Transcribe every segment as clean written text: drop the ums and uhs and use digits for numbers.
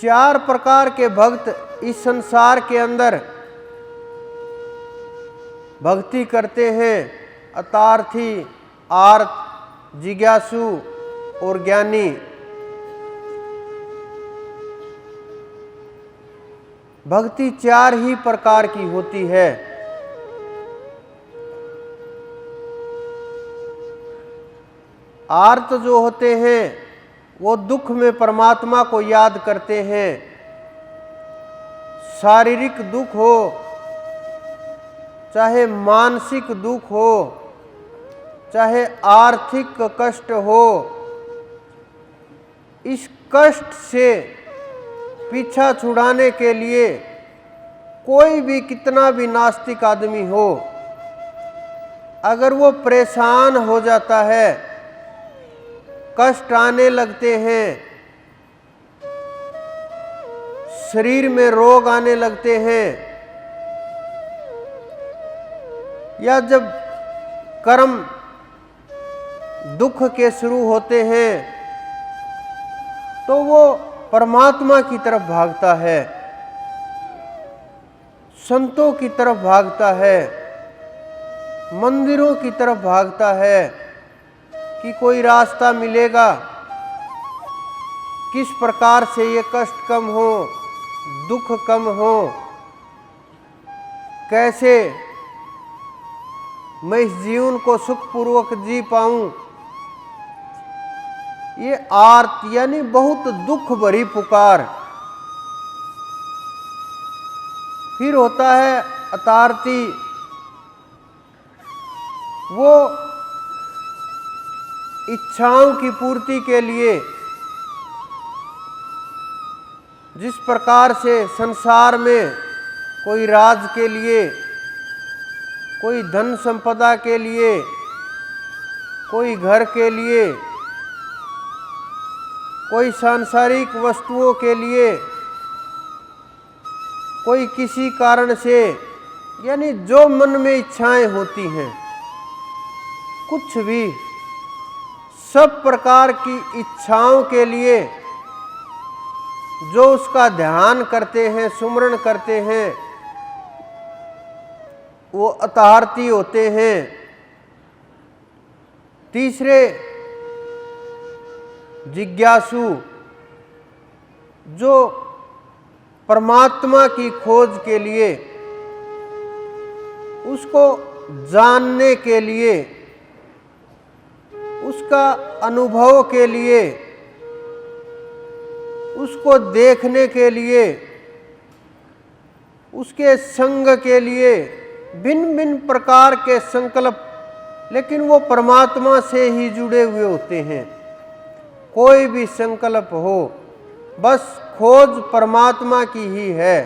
चार प्रकार के भक्त इस संसार के अंदर भक्ति करते हैं, अतार्थी, आर्त, जिज्ञासु और ज्ञानी। भक्ति चार ही प्रकार की होती है। आर्त जो होते हैं वो दुख में परमात्मा को याद करते हैं। शारीरिक दुख हो चाहे मानसिक दुख हो, चाहे आर्थिक कष्ट हो, इस कष्ट से पीछा छुड़ाने के लिए कोई भी कितना भी नास्तिक आदमी हो, अगर वो परेशान हो जाता है, कष्ट आने लगते हैं, शरीर में रोग आने लगते हैं, या जब कर्म दुख के शुरू होते हैं तो वो परमात्मा की तरफ भागता है, संतों की तरफ भागता है, मंदिरों की तरफ भागता है कि कोई रास्ता मिलेगा, किस प्रकार से ये कष्ट कम हो, दुख कम हो, कैसे मैं इस जीवन को सुखपूर्वक जी पाऊं। ये आर्त यानी बहुत दुख भरी पुकार। फिर होता है अतार्ती, वो इच्छाओं की पूर्ति के लिए जिस प्रकार से संसार में कोई राज के लिए, कोई धन संपदा के लिए, कोई घर के लिए, कोई सांसारिक वस्तुओं के लिए, कोई किसी कारण से, यानी जो मन में इच्छाएं होती हैं, कुछ भी, सब प्रकार की इच्छाओं के लिए जो उसका ध्यान करते हैं, सुमरण करते हैं, वो अतार्ती होते हैं। तीसरे जिज्ञासु, जो परमात्मा की खोज के लिए, उसको जानने के लिए, उसका अनुभव के लिए, उसको देखने के लिए, उसके संग के लिए भिन्न भिन्न प्रकार के संकल्प, लेकिन वो परमात्मा से ही जुड़े हुए होते हैं। कोई भी संकल्प हो, बस खोज परमात्मा की ही है।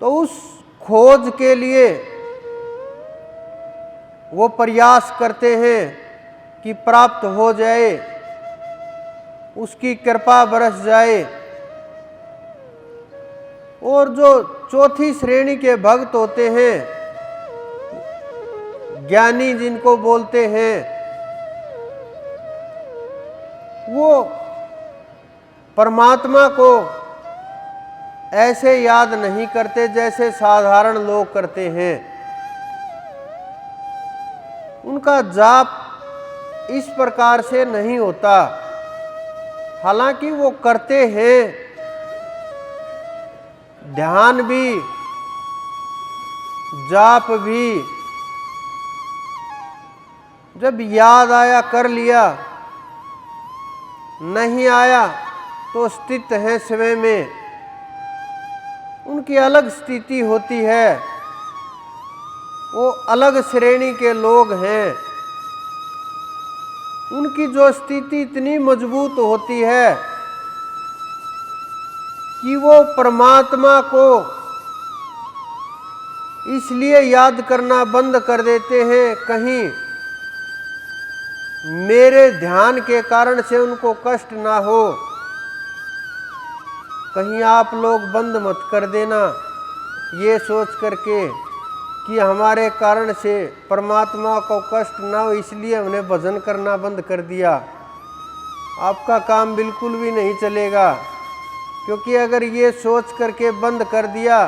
तो उस खोज के लिए वो प्रयास करते हैं कि प्राप्त हो जाए, उसकी कृपा बरस जाए। और जो चौथी श्रेणी के भक्त होते हैं, ज्ञानी जिनको बोलते हैं, वो परमात्मा को ऐसे याद नहीं करते जैसे साधारण लोग करते हैं। उनका जाप इस प्रकार से नहीं होता, हालांकि वो करते हैं, ध्यान भी, जाप भी, जब याद आया कर लिया, नहीं आया तो स्थित है स्वयं में। उनकी अलग स्थिति होती है, वो अलग श्रेणी के लोग हैं। उनकी जो स्थिति इतनी मजबूत होती है कि वो परमात्मा को इसलिए याद करना बंद कर देते हैं, कहीं मेरे ध्यान के कारण से उनको कष्ट ना हो, कहीं आप लोग बंद मत कर देना, ये सोच करके कि हमारे कारण से परमात्मा को कष्ट ना हो इसलिए हमने भजन करना बंद कर दिया। आपका काम बिल्कुल भी नहीं चलेगा। क्योंकि अगर ये सोच करके बंद कर दिया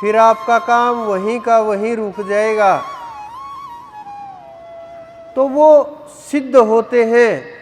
फिर आपका काम वहीं का वहीं रुक जाएगा। तो वो सिद्ध होते हैं